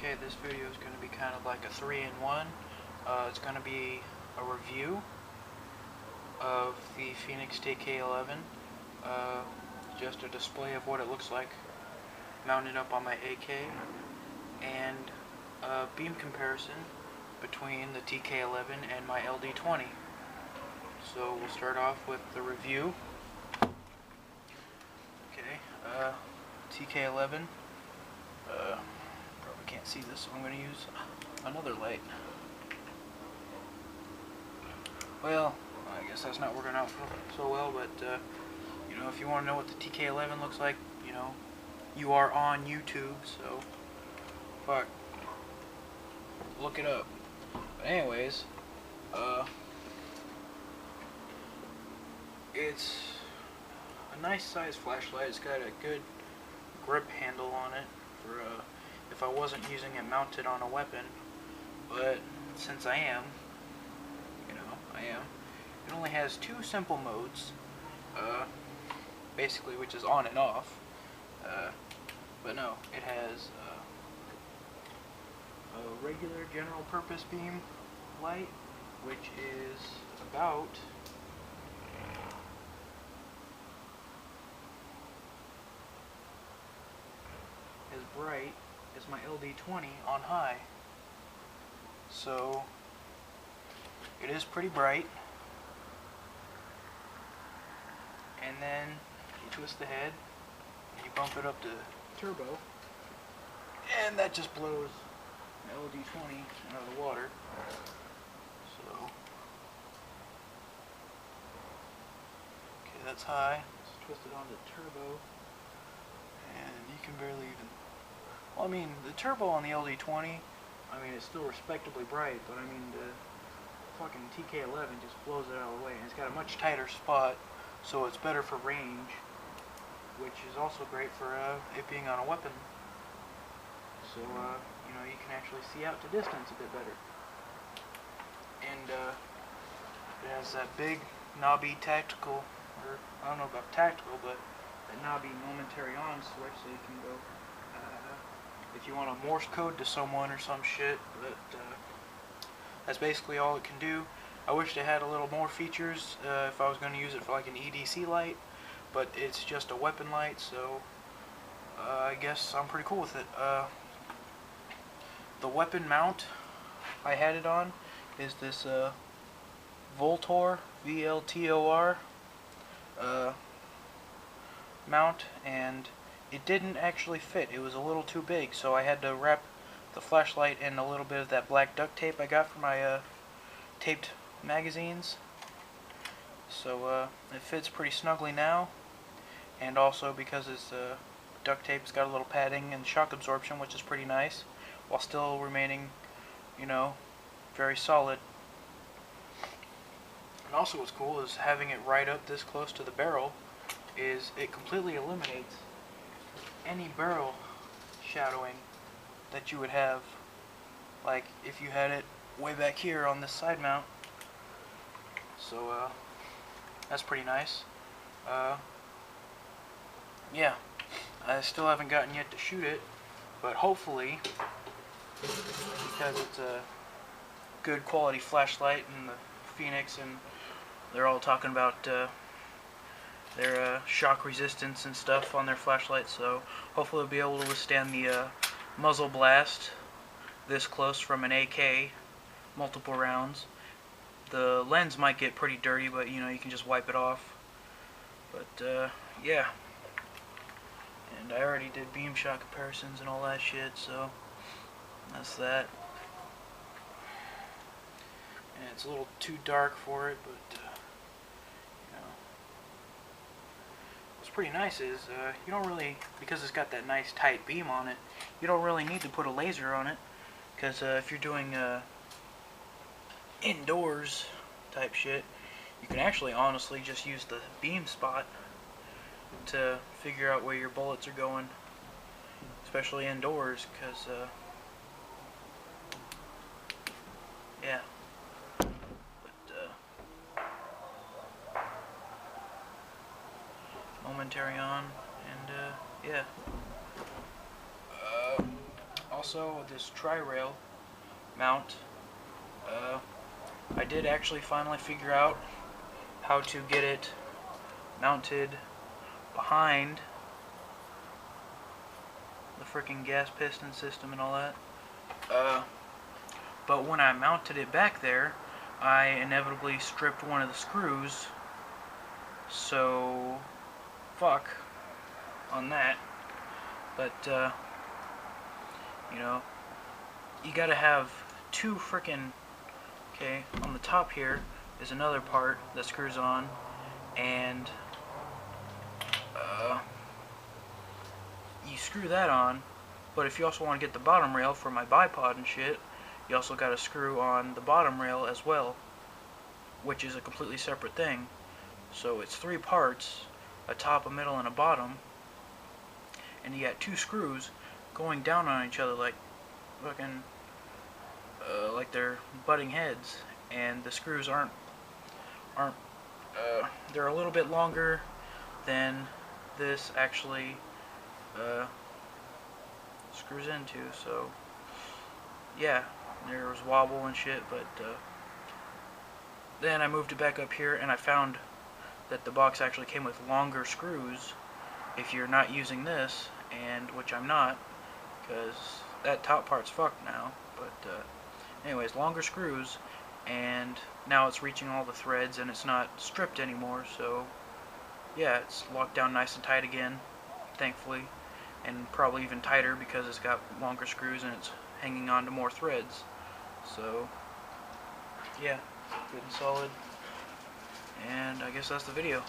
Okay, this video is going to be kind of like a 3-in-1. It's going to be a review of the Fenix tk11, just a display of what it looks like mounted up on my AK, and a beam comparison between the tk11 and my LD20. So we'll start off with the review. Okay, tk11. Probably can't see this, so I'm going to use another light. Well, I guess that's not working out so well, but you know, if you want to know what the tk11 looks like, you know, you are on YouTube, so fuck, look it up. But anyways, it's a nice size flashlight. It's got a good grip handle on it for if I wasn't using it mounted on a weapon, but since I am, you know, I am. It only has two simple modes, basically, which is on and off. But no, it has a regular general purpose beam light, which is about as bright as my LD20 on high. So it is pretty bright. And then you twist the head and you bump it up to turbo, and that just blows my LD20 out of the water. So okay, that's high. Let's twist it onto turbo, and you can barely even, well, I mean, the turbo on the LD20, I mean, it's still respectably bright, but I mean, the fucking tk11 just blows it out of the way, and it's got a much tighter spot, so it's better for range, which is also great for it being on a weapon. So, you know, you can actually see out to distance a bit better. And it has that big knobby tactical, or I don't know about tactical, but that knobby momentary on switch, so you can go if you want a Morse code to someone or some shit. But that's basically all it can do. I wish it had a little more features if I was going to use it for like an EDC light, but it's just a weapon light, so I guess I'm pretty cool with it. The weapon mount I had it on is this Voltor, VLTOR mount, and it didn't actually fit. It was a little too big, so I had to wrap the flashlight in a little bit of that black duct tape I got from my taped magazines. So it fits pretty snugly now, and also because it's duct tape, it's got a little padding and shock absorption, which is pretty nice, while still remaining, you know, very solid. And also what's cool is having it right up this close to the barrel is it completely eliminates any barrel shadowing that you would have, like if you had it way back here on this side mount. So that's pretty nice. Yeah, I still haven't gotten yet to shoot it, but hopefully, because it's a good quality flashlight and the Fenix, and they're all talking about their shock resistance and stuff on their flashlights, so hopefully it'll be able to withstand the muzzle blast this close from an AK, multiple rounds. The lens might get pretty dirty, but you know, you can just wipe it off. But yeah, and I already did beam shot comparisons and all that shit, so that's that. And it's a little too dark for it, but you know, what's pretty nice is you don't really, because it's got that nice tight beam on it, you don't really need to put a laser on it, because if you're doing indoors type shit, you can actually honestly just use the beam spot to figure out where your bullets are going, especially indoors, because yeah. But momentary on, and yeah. also this tri-rail mount. I did actually finally figure out how to get it mounted behind the freaking gas piston system and all that. But when I mounted it back there, I inevitably stripped one of the screws, so fuck on that. But you know, you gotta have two freaking, okay, on the top here is another part that screws on, and you screw that on. But if you also want to get the bottom rail for my bipod and shit, you also got to screw on the bottom rail as well, which is a completely separate thing. So it's three parts, a top, a middle, and a bottom, and you got two screws going down on each other like fucking like they're butting heads, and the screws aren't they're a little bit longer than this actually screws into. So yeah, there was wobble and shit, but then I moved it back up here and I found that the box actually came with longer screws if you're not using this, and which I'm not, because that top part's fucked now. But anyways, longer screws, and now it's reaching all the threads and it's not stripped anymore. So yeah, it's locked down nice and tight again, thankfully, and probably even tighter because it's got longer screws and it's hanging on to more threads. So yeah, good and solid, and I guess that's the video.